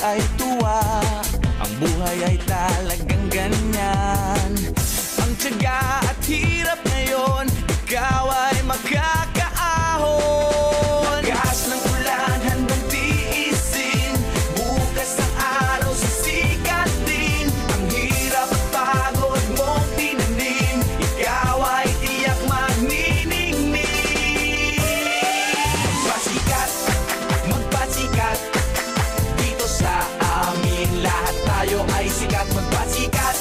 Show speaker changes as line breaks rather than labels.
ay tuwa. Ang buhay ay talagang ganyan. Ang tiyaga at hirap ngayon, ikaw ay makakaahon. Lakas ng ulan, handang tiisin. Bukas ang araw, sisikat din. Ang hirap at pagod mong tinanim, ikaw ay tiyak magniningning. Magpasikat, magpasikat. Dito sa amin, lahat tayo ay sikat. Magpasikat,